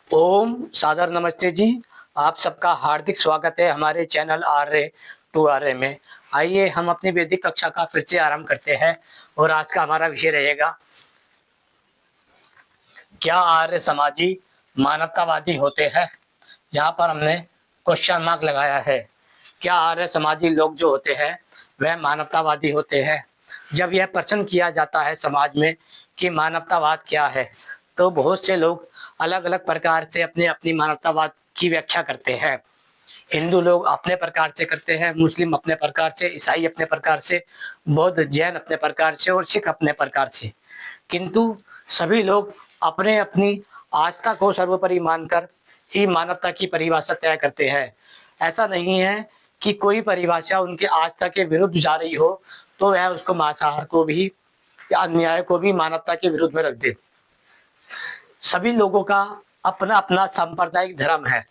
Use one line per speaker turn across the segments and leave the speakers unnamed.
ओम सादर नमस्ते जी। आप सबका हार्दिक स्वागत है हमारे चैनल आर्य टू आर्य में। आइए हम अपनी वैदिक कक्षा का फिर से आरंभ करते हैं और आज का हमारा विषय रहेगा, क्या आर्य समाजी मानवतावादी होते हैं। यहाँ पर हमने क्वेश्चन मार्क लगाया है। क्या आर्य समाजी लोग जो होते हैं वह मानवतावादी होते हैं। जब यह प्रश्न किया जाता है समाज में कि मानवतावाद क्या है, तो बहुत से लोग अलग अलग प्रकार से अपने अपनी मानवतावाद की व्याख्या करते हैं। हिंदू लोग अपने प्रकार से करते हैं, मुस्लिम अपने प्रकार से, ईसाई अपने प्रकार से, बौद्ध जैन अपने प्रकार से और सिख अपने प्रकार से। किंतु सभी लोग अपने अपनी आस्था को सर्वोपरि मानकर ही मानवता की परिभाषा तय करते हैं। ऐसा नहीं है कि कोई परिभाषा उनके आस्था के विरुद्ध जा रही हो तो वह उसको मांसाहार को भी या अन्याय को भी मानवता के विरुद्ध में रख दे। सभी लोगों का अपना अपना सांप्रदायिक धर्म है,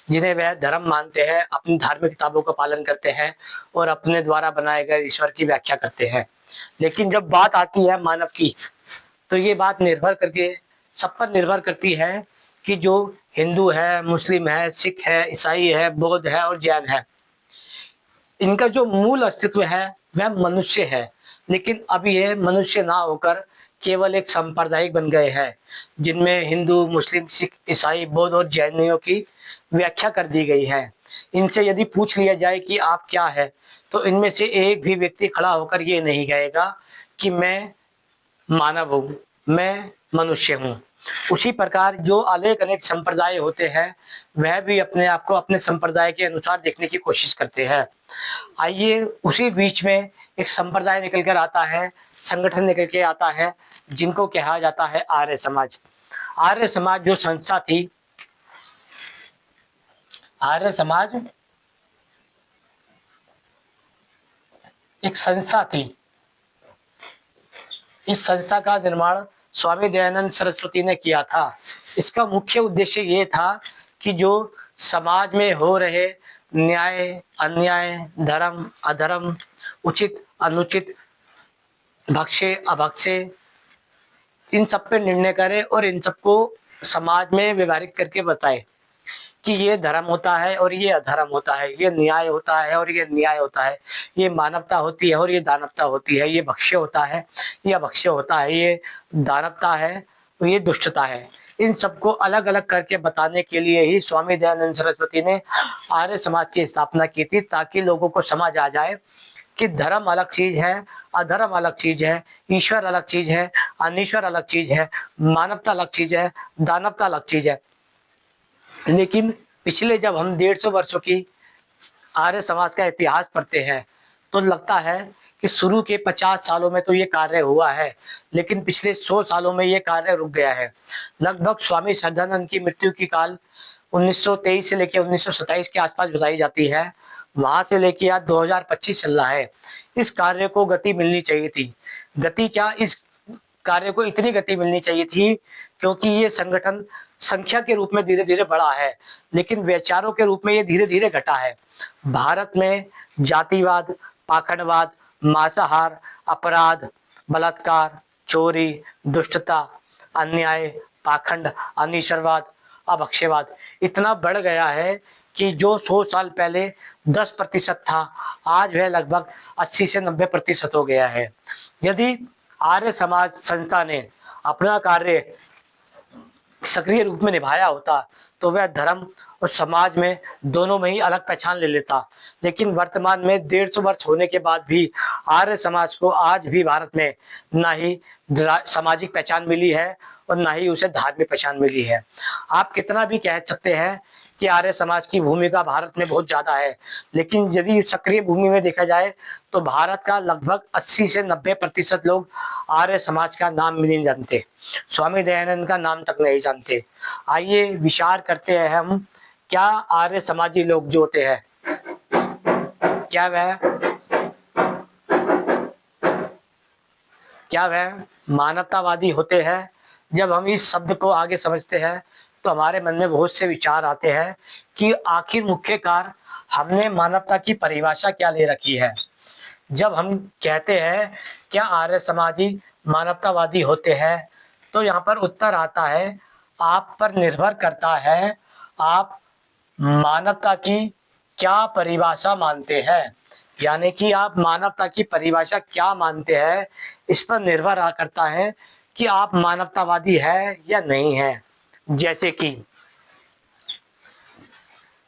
जिन्हें वह धर्म मानते हैं, अपनी धार्मिक किताबों का पालन करते हैं और अपने द्वारा बनाए गए ईश्वर की व्याख्या करते हैं। लेकिन जब बात आती है मानव की, तो ये बात निर्भर करके सब पर निर्भर करती है कि जो हिंदू है, मुस्लिम है, सिख है, ईसाई है, बौद्ध है और जैन है, इनका जो मूल अस्तित्व है वह मनुष्य है। लेकिन अब ये मनुष्य ना होकर केवल एक सांप्रदायिक बन गए हैं, जिनमें हिंदू, मुस्लिम, सिख, ईसाई, बौद्ध और जैनियों की व्याख्या कर दी गई है। इनसे यदि पूछ लिया जाए कि आप क्या है, तो इनमें से एक भी व्यक्ति खड़ा होकर ये नहीं कहेगा कि मैं मानव हूँ, मैं मनुष्य हूँ। उसी प्रकार जो अनेक अनेक संप्रदाय होते हैं, वह भी अपने आप को अपने संप्रदाय के अनुसार देखने की कोशिश करते हैं। आइए उसी बीच में एक संप्रदाय निकल कर आता है, संगठन निकल के आता है, जिनको कहा जाता है आर्य समाज। आर्य समाज जो संस्था थी, आर्य समाज एक संस्था थी। इस संस्था का निर्माण स्वामी दयानंद सरस्वती ने किया था। इसका मुख्य उद्देश्य ये था कि जो समाज में हो रहे न्याय, अन्याय, धर्म, अधर्म, उचित, अनुचित, भक्षे, अभक्षे, इन सब पे निर्णय करे और इन सबको समाज में व्यवहारिक करके बताए कि ये धर्म होता है और ये अधर्म होता है, ये न्याय होता है और ये न्याय होता है, ये मानवता होती है और ये दानवता होती है, ये भक्ष्य होता है, ये अभक्ष्य होता है, ये दानवता है और ये दुष्टता है। इन सबको अलग अलग करके बताने के लिए ही स्वामी दयानंद सरस्वती ने आर्य समाज की स्थापना की थी, ताकि लोगों को समझ आ जाए कि धर्म अलग चीज है, अधर्म अलग चीज है, ईश्वर अलग चीज है, अनिश्वर अलग चीज है, मानवता अलग चीज है, दानवता अलग चीज है। लेकिन पिछले जब हम 150 वर्षों की आर्य समाज का इतिहास पढ़ते हैं, तो लगता है कि शुरू के 50 सालों में तो ये कार्य हुआ है, लेकिन पिछले 100 सालों में ये कार्य रुक गया है। लगभग स्वामी श्रद्धानंद की मृत्यु की काल 1923 से लेकर 1927 के आसपास बताई जाती है। वहां से लेके आज 2025 चल रहा है। इस कार्य को गति मिलनी चाहिए थी। गति क्या, इस कार्य को इतनी गति मिलनी चाहिए थी क्योंकि ये संगठन संख्या के रूप में धीरे धीरे बढ़ा है, लेकिन विचारों के रूप में ये धीरे धीरे घटा है। भारत में जातिवाद, पाखंडवाद, मांसाहार, अपराध, बलात्कार, चोरी, दुष्टता, अन्याय, पाखंड, अनिश्वरवाद, अभक्ष्यवाद इतना बढ़ गया है कि जो 100 साल पहले 10% था, आज वह लगभग 80 से 90% हो गया है। यदि आर्य समाज संस्था ने अपना कार्य सक्रिय रूप में निभाया होता, तो वह धर्म और समाज में दोनों में ही अलग पहचान ले लेता। लेकिन वर्तमान में 150 वर्ष होने के बाद भी आर्य समाज को आज भी भारत में ना ही सामाजिक पहचान मिली है और ना ही उसे धार्मिक पहचान मिली है। आप कितना भी कह सकते हैं कि आर्य समाज की भूमिका भारत में बहुत ज्यादा है, लेकिन यदि सक्रिय भूमि में देखा जाए तो भारत का लगभग 80 से 90% लोग आर्य समाज का नाम भी नहीं जानते, स्वामी दयानंद का नाम तक नहीं जानते। आइए विचार करते हैं हम, क्या आर्य समाजी लोग जो होते हैं, क्या वह मानवतावादी होते हैं। जब हम इस शब्द को आगे समझते हैं तो हमारे मन में बहुत से विचार आते हैं कि आखिर मुख्यकार हमने मानवता की परिभाषा क्या ले रखी है। जब हम कहते हैं क्या आर्य समाजी मानवतावादी होते हैं, तो यहाँ पर उत्तर आता है आप पर निर्भर करता है आप मानवता की क्या परिभाषा मानते हैं। यानी कि आप मानवता की परिभाषा क्या मानते हैं, इस पर निर्भर करता है कि आप मानवतावादी है या नहीं है। जैसे कि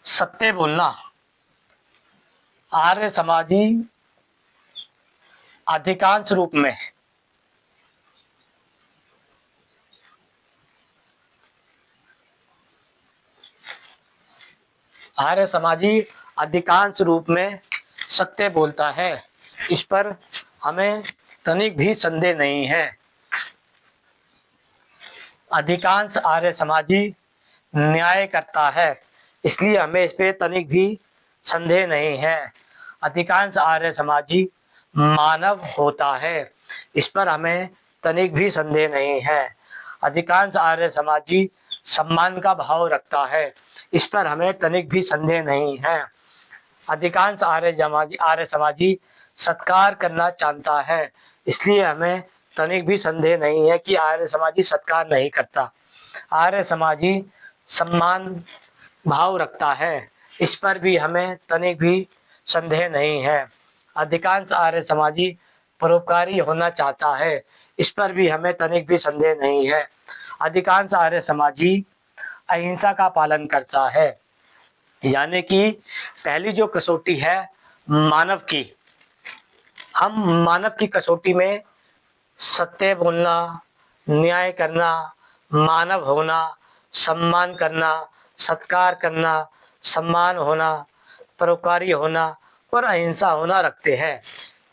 सत्य बोलना आर्य समाजी अधिकांश रूप में आर्य समाजी अधिकांश रूप में सत्य बोलता है, इस पर हमें तनिक भी संदेह नहीं है। अधिकांश आर्य समाजी न्याय करता है, इसलिए हमें इस पे तनिक भी संदेह नहीं है। अधिकांश आर्य समाजी मानव होता है, इस पर हमें तनिक भी संदेह नहीं है। अधिकांश आर्य समाजी सम्मान का भाव रखता है, इस पर हमें तनिक भी संदेह नहीं है। अधिकांश आर्य समाजी सत्कार करना चाहता है, इसलिए हमें तनिक भी संदेह नहीं है कि आर्य समाजी सत्कार नहीं करता। आर्य समाजी सम्मान भाव रखता है, इस पर भी हमें तनिक भी संदेह नहीं है। अधिकांश आर्य समाजी परोपकारी होना चाहता है, इस पर भी हमें तनिक भी संदेह नहीं है। अधिकांश आर्य समाजी अहिंसा का पालन करता है। यानी कि पहली जो कसौटी है मानव की, हम मानव की कसौटी में सत्य बोलना, न्याय करना, मानव होना, सम्मान करना, सत्कार करना, सम्मान होना, परोपकारी होना और अहिंसा होना रखते हैं।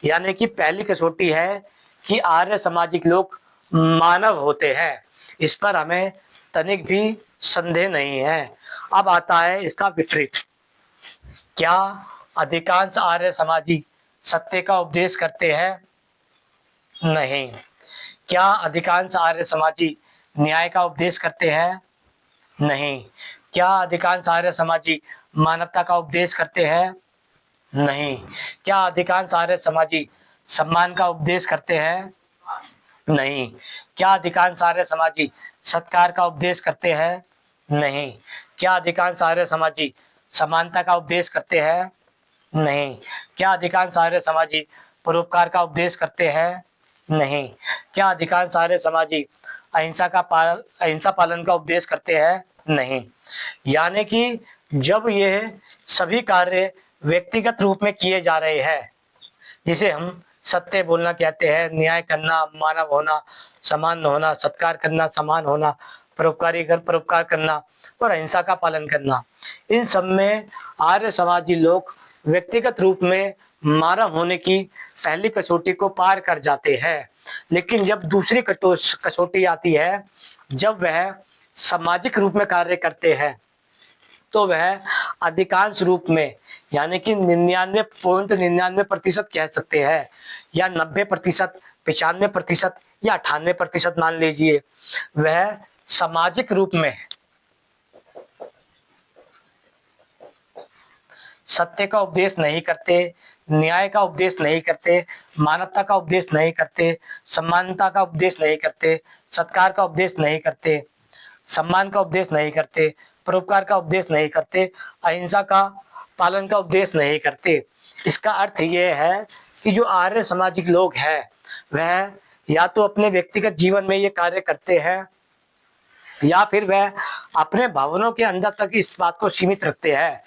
यानी कि पहली कसौटी है कि आर्य सामाजिक लोग मानव होते हैं, इस पर हमें तनिक भी संदेह नहीं है। अब आता है इसका विपरीत। क्या अधिकांश आर्य समाजी सत्य का उपदेश करते हैं? नहीं। क्या अधिकांश आर्य समाजी न्याय का उपदेश करते हैं? नहीं। क्या अधिकांश आर्य समाजी मानवता का उपदेश करते हैं? नहीं। क्या अधिकांश आर्य समाजी सम्मान का उपदेश करते हैं? नहीं। क्या अधिकांश आर्य समाजी सत्कार का उपदेश करते हैं? नहीं। क्या अधिकांश आर्य समाजी समानता का उपदेश करते हैं? नहीं। क्या अधिकांश आर्य समाजी परोपकार का उपदेश करते हैं? नहीं। क्या अधिकांश आर्य समाजी अहिंसा पालन का उपदेश करते हैं? नहीं। यानी कि जब ये सभी कार्य व्यक्तिगत रूप में किए जा रहे हैं, जिसे हम सत्य बोलना कहते हैं, न्याय करना, मानव होना, समान होना, सत्कार करना, समान होना, परोपकार करना और अहिंसा का पालन करना, इन सब में आर्य समाजी लोग व्यक्तिगत रूप में मानव होने की पहली कसौटी को पार कर जाते हैं। लेकिन जब दूसरी कसौटी आती है, जब वह सामाजिक रूप में कार्य करते हैं, तो वह अधिकांश रूप में यानी कि 99.99% कह सकते हैं, या 90%, 95% या 98% मान लीजिए, वह सामाजिक रूप में सत्य का उपदेश नहीं करते, न्याय का उपदेश नहीं करते, मानवता का उपदेश नहीं करते, समानता का उपदेश नहीं करते, सत्कार का उपदेश नहीं करते, सम्मान का उपदेश नहीं करते, परोपकार का उपदेश नहीं करते, अहिंसा का पालन का उपदेश नहीं करते। इसका अर्थ यह है कि जो आर्य सामाजिक लोग हैं वह या तो अपने व्यक्तिगत जीवन में ये कार्य करते हैं, या फिर वह अपने भावनों के अंदर तक इस बात को सीमित रखते हैं।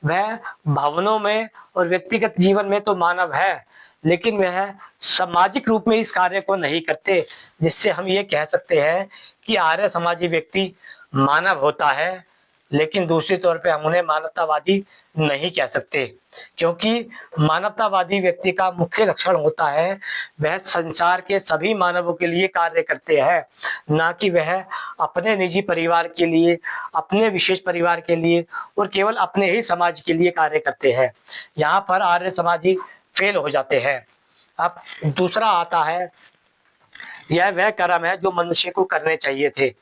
वह भावनों में और व्यक्तिगत जीवन में तो मानव है, लेकिन वह सामाजिक रूप में इस कार्य को नहीं करते, जिससे हम ये कह सकते हैं कि आर्य समाजी व्यक्ति मानव होता है, लेकिन दूसरे तौर पे हम उन्हें मानवतावादी नहीं कह सकते, क्योंकि मानवतावादी व्यक्ति का मुख्य लक्षण होता है वह संसार के सभी मानवों के लिए कार्य करते हैं, ना कि वह अपने निजी परिवार के लिए, अपने विशेष परिवार के लिए और केवल अपने ही समाज के लिए कार्य करते हैं। यहाँ पर आर्य समाजी फेल हो जाते हैं। अब दूसरा आता है, यह वह कर्म है जो मनुष्य को करने चाहिए थे,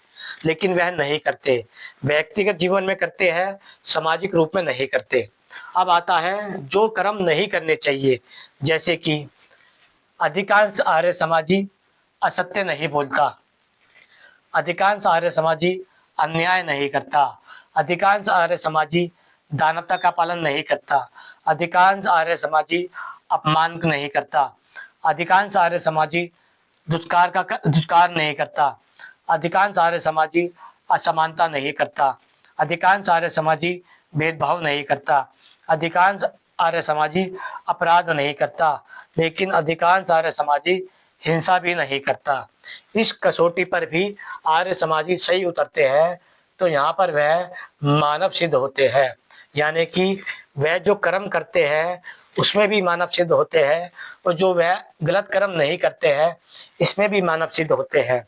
लेकिन वह नहीं करते। व्यक्तिगत जीवन में करते हैं, सामाजिक रूप में नहीं करते। अब आता है जो कर्म नहीं करने चाहिए, जैसे कि अधिकांश आर्य समाजी असत्य नहीं बोलता। अधिकांश आर्य समाजी अन्याय नहीं करता। अधिकांश आर्य समाजी दानवता का पालन नहीं करता। अधिकांश आर्य समाजी अपमान नहीं करता। अधिकांश आर्य समाजी दुष्कार नहीं करता। अधिकांश आर्य समाजी असमानता नहीं करता। अधिकांश आर्य समाजी भेदभाव नहीं करता। अधिकांश आर्य समाजी अपराध नहीं करता। लेकिन अधिकांश आर्य समाजी हिंसा भी नहीं करता। इस कसौटी पर भी आर्य समाजी सही उतरते हैं तो यहाँ पर वह मानव सिद्ध होते हैं, यानी कि वह जो कर्म करते हैं उसमें भी मानव सिद्ध होते हैं और जो वह गलत कर्म नहीं करते हैं इसमें भी मानव सिद्ध होते हैं।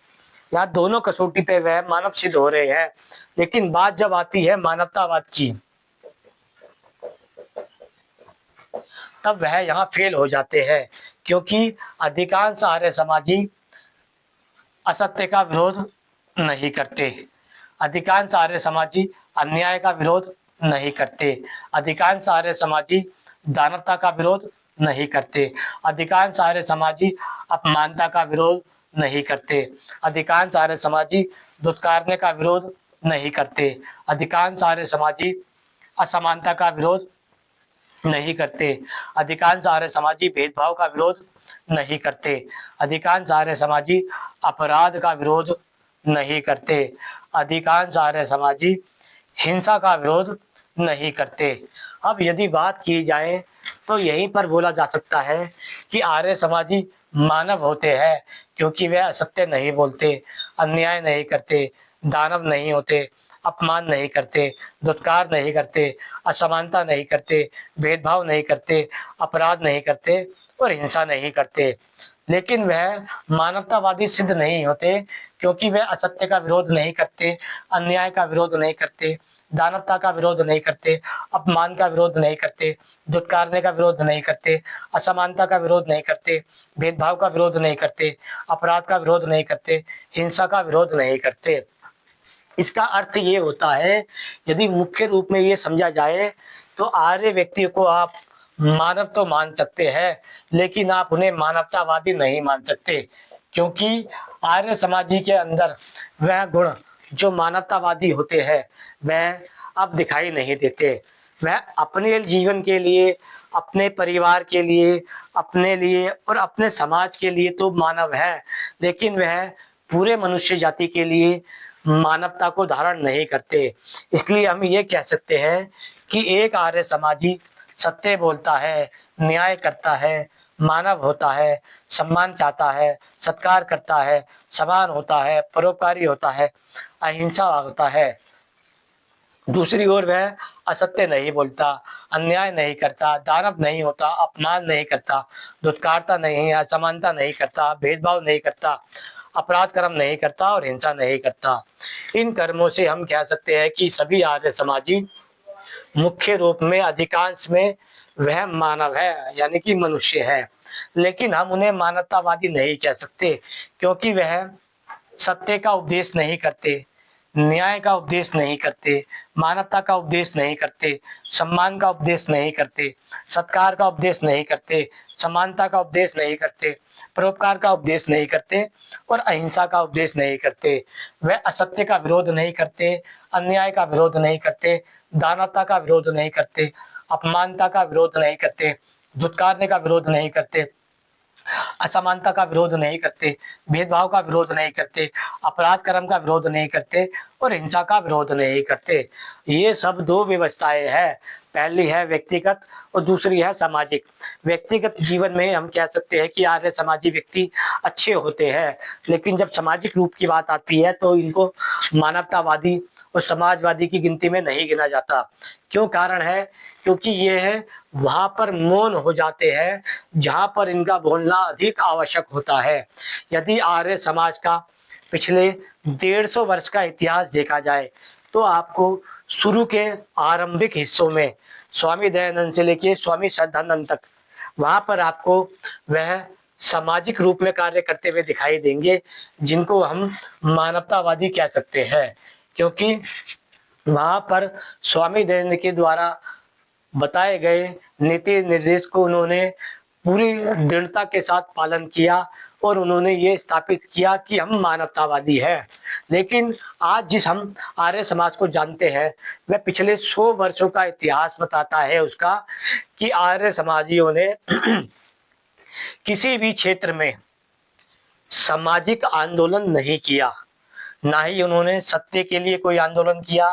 यहाँ दोनों कसौटी पे वह मानव सिद्ध हो रहे हैं। लेकिन बात जब आती है मानवतावाद की, तब वह यहाँ फेल हो जाते हैं, क्योंकि अधिकांश आर्य समाजी असत्य का विरोध नहीं करते। अधिकांश आर्य समाजी अन्याय का विरोध नहीं करते। अधिकांश आर्य समाजी दानवता का विरोध नहीं करते। अधिकांश आर्य समाजी अपमानता का विरोध नहीं करते। अधिकांश आर्य समाजी दुष्कारने का विरोध नहीं करते। अधिकांश आर्य समाजी असमानता का विरोध नहीं करते। अधिकांश आर्य समाजी भेदभाव का विरोध नहीं करते। अधिकांश आर्य समाजी अपराध का विरोध नहीं करते। अधिकांश आर्य समाजी हिंसा का विरोध नहीं करते। अब यदि बात की जाए तो यहीं पर बोला जा सकता है कि आर्य समाजी मानव होते हैं, क्योंकि वे असत्य नहीं बोलते, अन्याय नहीं करते, दानव नहीं होते, अपमान नहीं करते, दुत्कार नहीं करते, असमानता नहीं करते, भेदभाव नहीं करते, अपराध नहीं करते और हिंसा नहीं करते। लेकिन वह मानवतावादी सिद्ध नहीं होते, क्योंकि वे असत्य का विरोध नहीं करते, अन्याय का विरोध नहीं करते, दानवता का विरोध नहीं करते, अपमान का विरोध नहीं करते, दुत्कारने का विरोध नहीं करते, असमानता का विरोध नहीं करते, भेदभाव का विरोध नहीं करते, अपराध का विरोध नहीं करते, हिंसा का विरोध नहीं करते। इसका अर्थ ये होता है, यदि मुख्य रूप में ये समझा जाए तो आर्य व्यक्ति को आप मानव तो मान सकते हैं, लेकिन आप उन्हें मानवतावादी नहीं मान सकते, क्योंकि आर्य समाजी के अंदर वह गुण जो मानवतावादी होते हैं वह अब दिखाई नहीं देते। वह अपने जीवन के लिए, अपने परिवार के लिए, अपने लिए और अपने समाज के लिए तो मानव है, लेकिन वह पूरे मनुष्य जाति के लिए मानवता को धारण नहीं करते। इसलिए हम ये कह सकते हैं कि एक आर्य समाजी सत्य बोलता है, न्याय करता है, मानव होता है, सम्मान चाहता है, सत्कार करता है, समान होता है, परोपकारी होता है, अहिंसा होता है। दूसरी ओर वह असत्य नहीं बोलता, अन्याय नहीं करता, दानव नहीं होता, अपमान नहीं करता, दुत्कारता नहीं, असमानता नहीं करता, भेदभाव नहीं करता, अपराध कर्म नहीं करता और हिंसा नहीं करता। इन कर्मों से हम कह सकते हैं कि सभी आर्य समाजी मुख्य रूप में, अधिकांश में वह मानव है, यानी कि मनुष्य है। लेकिन हम उन्हें मानवतावादी नहीं कह सकते, क्योंकि वह सत्य का उपदेश नहीं करते, न्याय का उपदेश नहीं करते, मानवता का उपदेश नहीं करते, सम्मान का उपदेश नहीं करते, सत्कार का उपदेश नहीं करते, समानता का उपदेश नहीं करते, परोपकार का उपदेश नहीं करते और अहिंसा का उपदेश नहीं करते। वह असत्य का विरोध नहीं करते, अन्याय का विरोध नहीं करते, दानवता का विरोध नहीं करते, अपमानता का विरोध नहीं करते, दुत्कारने का विरोध नहीं करते, असमानता का विरोध नहीं करते, भेदभाव का विरोध नहीं करते, अपराध कर्म का विरोध नहीं करते और हिंसा का विरोध नहीं करते। ये सब दो व्यवस्थाएं हैं, पहली है व्यक्तिगत और दूसरी है सामाजिक। व्यक्तिगत जीवन में हम कह सकते हैं कि आर्य समाजी व्यक्ति अच्छे होते हैं, लेकिन जब सामाजिक रूप की बात आती है तो इनको मानवतावादी और समाजवादी की गिनती में नहीं गिना जाता। क्यों? कारण है क्योंकि ये है वहां पर मौन हो जाते हैं जहां पर इनका बोलना अधिक आवश्यक होता है। यदि आर्य समाज का पिछले 150 वर्ष का इतिहास देखा जाए तो आपको शुरू के आरंभिक हिस्सों में स्वामी दयानंद से लेके स्वामी श्रद्धानंद तक वहां पर आपको वह सामाजिक रूप में कार्य करते हुए दिखाई देंगे, जिनको हम मानवतावादी कह सकते हैं, क्योंकि वहां पर स्वामी दयानंद के द्वारा बताए गए नीति निर्देश को उन्होंने पूरी दृढ़ता के साथ पालन किया और उन्होंने ये स्थापित किया कि हम मानवतावादी हैं। लेकिन आज जिस हम आर्य समाज को जानते हैं वह पिछले 100 वर्षों का इतिहास बताता है उसका, कि आर्य समाजियों ने किसी भी क्षेत्र में सामाजिक आंदोलन नहीं किया। ना ही उन्होंने सत्य के लिए कोई आंदोलन किया,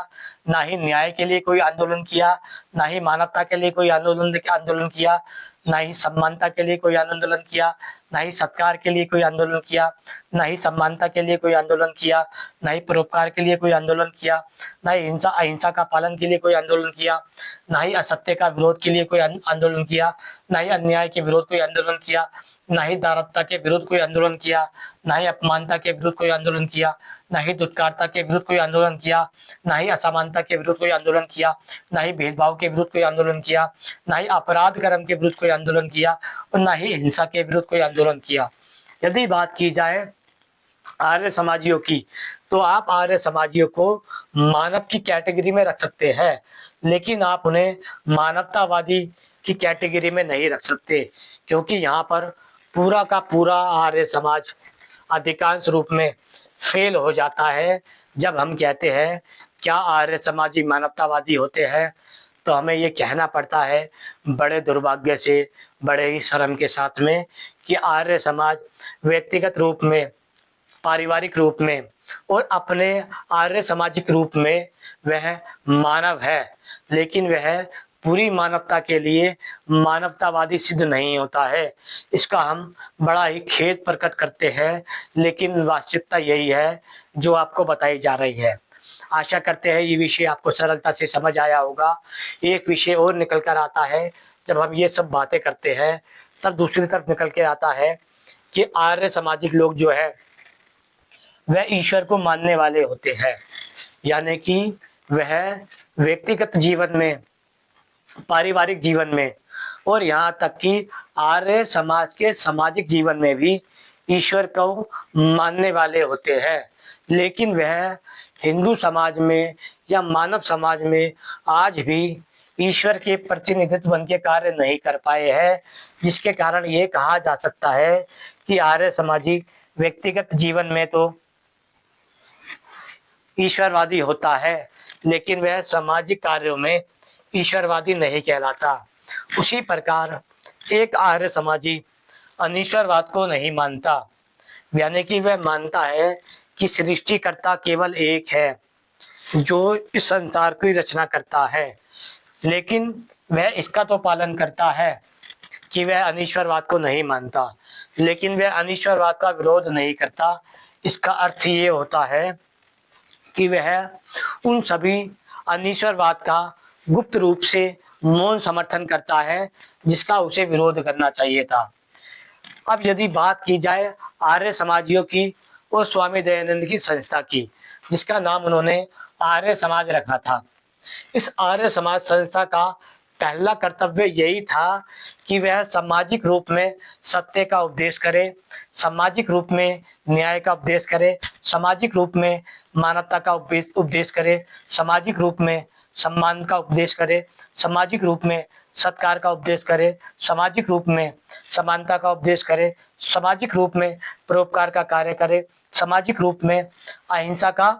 ना ही न्याय के लिए कोई आंदोलन किया, ना ही मानवता के लिए कोई आंदोलन किया, ना ही समानता के लिए कोई आंदोलन किया, ना ही सत्कार के लिए कोई आंदोलन किया, ना ही समानता के लिए कोई आंदोलन किया, ना ही परोपकार के लिए कोई आंदोलन किया, ना ही हिंसा अहिंसा का पालन के लिए कोई आंदोलन किया, ना ही असत्य का विरोध के लिए कोई आंदोलन किया, ना ही अन्याय के विरोध कोई आंदोलन किया, ना ही दारकता के विरुद्ध कोई आंदोलन किया, ना ही अपमानता के विरुद्ध कोई आंदोलन किया, ना ही दुष्कारता के विरुद्ध कोई आंदोलन किया, ना ही असमानता के विरुद्ध कोई आंदोलन किया, ना ही भेदभाव के विरुद्ध कोई आंदोलन किया, ना ही अपराध कर्म के विरुद्ध कोई आंदोलन किया, और ना ही हिंसा के विरुद्ध कोई आंदोलन किया। यदि बात की जाए आर्य समाजियों की, तो आप आर्य समाजियों को मानव की कैटेगरी में रख सकते हैं, लेकिन आप उन्हें मानवतावादी की कैटेगरी में नहीं रख सकते, क्योंकि यहाँ पर पूरा का पूरा आर्य समाज अधिकांश रूप में फेल हो जाता है। जब हम कहते हैं क्या आर्य समाजी मानवतावादी होते हैं, तो हमें ये कहना पड़ता है बड़े दुर्भाग्य से, बड़े ही शर्म के साथ में, कि आर्य समाज व्यक्तिगत रूप में, पारिवारिक रूप में और अपने आर्य सामाजिक रूप में वह मानव है, लेकिन वह पूरी मानवता के लिए मानवतावादी सिद्ध नहीं होता है। इसका हम बड़ा ही खेद प्रकट करते हैं, लेकिन वास्तविकता यही है जो आपको बताई जा रही है। आशा करते हैं ये विषय आपको सरलता से समझ आया होगा। एक विषय और निकल कर आता है, जब हम ये सब बातें करते हैं तब दूसरी तरफ निकल के आता है कि आर्य सामाजिक लोग जो है वह ईश्वर को मानने वाले होते हैं, यानी कि वह व्यक्तिगत जीवन में, पारिवारिक जीवन में और यहाँ तक कि आर्य समाज के सामाजिक जीवन में भी ईश्वर को मानने वाले होते हैं। लेकिन वह हिंदू समाज में या मानव समाज में आज भी ईश्वर के प्रतिनिधित्व बन के कार्य नहीं कर पाए हैं, जिसके कारण ये कहा जा सकता है कि आर्य समाजी व्यक्तिगत जीवन में तो ईश्वरवादी होता है, लेकिन वह सामाजिक कार्यों में ईश्वरवादी नहीं कहलाता। उसी प्रकार एक आर्य समाजी अनीश्वरवाद को नहीं मानता, यानी कि वह मानता है कि सृष्टिकर्ता केवल एक है जो इस संसार की रचना करता है, लेकिन वह इसका तो पालन करता है कि वह अनीश्वरवाद को नहीं मानता, लेकिन वह अनीश्वरवाद का विरोध नहीं करता। इसका अर्थ ये होता है कि वह उन सभी अनीश्वरवाद का गुप्त रूप से मौन समर्थन करता है जिसका उसे विरोध करना चाहिए था। अब यदि बात की जाए आर्य समाजियों की और स्वामी दयानंद की संस्था की, जिसका नाम उन्होंने आर्य समाज रखा था, इस आर्य समाज संस्था का पहला कर्तव्य यही था कि वह सामाजिक रूप में सत्य का उपदेश करे, सामाजिक रूप में न्याय का उपदेश करे, सामाजिक रूप में मानवता का उपदेश करे, सामाजिक रूप में सम्मान का उपदेश करे, सामाजिक रूप में सत्कार का उपदेश करे, सामाजिक रूप में समानता का उपदेश करे, सामाजिक रूप में परोपकार का कार्य करे, सामाजिक रूप में अहिंसा का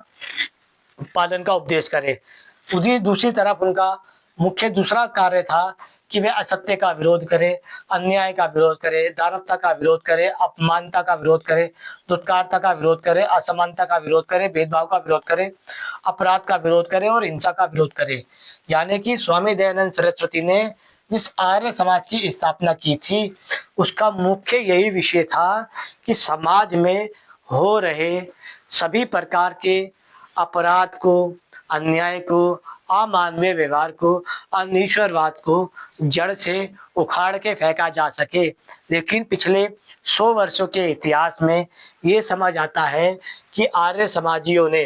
पालन का उपदेश करे। उसी दूसरी तरफ उनका मुख्य दूसरा कार्य था कि वे असत्य का विरोध करे, अन्याय का विरोध करे, दानवता का विरोध करे, अपमानता का विरोध करे, दुष्कारता का विरोध करे, असमानता का विरोध करे, भेदभाव का विरोध करे, अपराध का विरोध करे और हिंसा का विरोध करे। यानी कि स्वामी दयानंद सरस्वती ने जिस आर्य समाज की स्थापना की थी उसका मुख्य यही विषय था कि समाज में हो रहे सभी प्रकार के अपराध को, अन्याय को, अमानवीय व्यवहार को, अनीश्वरवाद को जड़ से उखाड़ के फेंका जा सके। लेकिन पिछले 100 वर्षों के इतिहास में ये समझ आता है कि आर्य समाजियों ने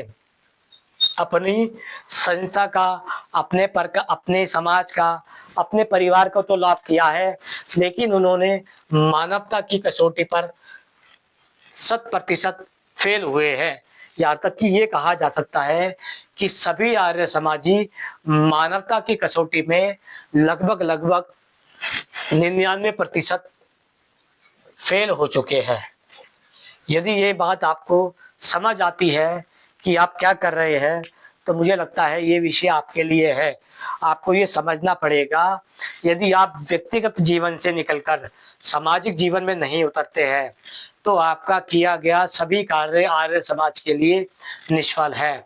अपनी संस्था का, अपने समाज का, अपने परिवार को तो लाभ किया है, लेकिन उन्होंने मानवता की कसौटी पर 100% फेल हुए हैं। यहाँ तक कि ये कहा जा सकता है कि सभी आर्य समाजी मानवता की कसौटी में लगभग 99% फेल हो चुके हैं। यदि ये बात आपको समझ आती है कि आप क्या कर रहे हैं, तो मुझे लगता है ये विषय आपके लिए है। आपको ये समझना पड़ेगा, यदि आप व्यक्तिगत जीवन से निकलकर सामाजिक जीवन में नहीं उतरते हैं, तो आपका किया गया सभी कार्य आर्य समाज के लिए निष्फल है।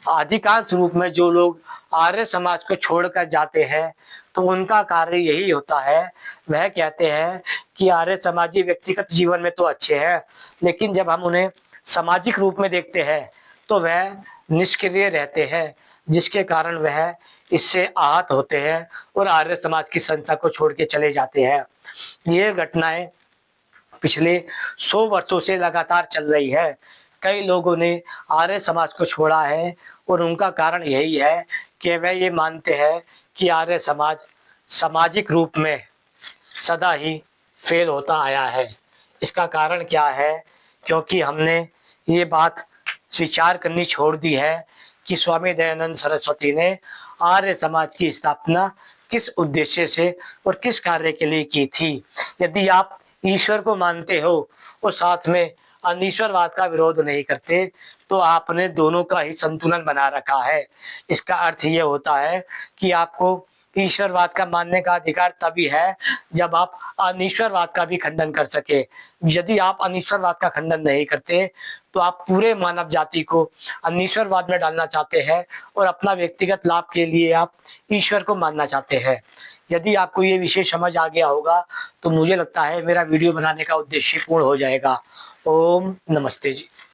अधिकांश रूप में जो लोग आर्य समाज को छोड़कर जाते हैं, तो उनका कार्य यही होता है, वह कहते हैं कि आर्य समाजी व्यक्तिगत जीवन में तो अच्छे हैं, लेकिन जब हम उन्हें सामाजिक रूप में देखते हैं तो वह निष्क्रिय रहते हैं, जिसके कारण वह इससे आहत होते हैं और आर्य समाज की संस्था को छोड़ के चले जाते हैं। ये घटनाएं पिछले 100 वर्षों से लगातार चल रही है। कई लोगों ने आर्य समाज को छोड़ा है और उनका कारण यही है कि वह ये मानते हैं कि आर्य समाज सामाजिक रूप में सदा ही फेल होता आया है। इसका कारण क्या है? क्योंकि हमने ये बात स्वीकार करनी छोड़ दी है कि स्वामी दयानंद सरस्वती ने आर्य समाज की स्थापना किस उद्देश्य से और किस कार्य के लिए की थी। यदि आप ईश्वर को मानते हो और साथ में अनीश्वरवाद का विरोध नहीं करते, तो आपने दोनों का ही संतुलन बना रखा है। इसका अर्थ ये होता है कि आपको ईश्वरवाद का मानने का अधिकार तभी है जब आप अनीश्वरवाद का भी खंडन कर सके। यदि आप अनीश्वरवाद का खंडन नहीं करते, तो आप पूरे मानव जाति को अनीश्वरवाद में डालना चाहते हैं और अपना व्यक्तिगत लाभ के लिए आप ईश्वर को मानना चाहते हैं। यदि आपको ये विषय समझ आ गया होगा, तो मुझे लगता है मेरा वीडियो बनाने का उद्देश्य पूर्ण हो जाएगा। ओम नमस्ते जी।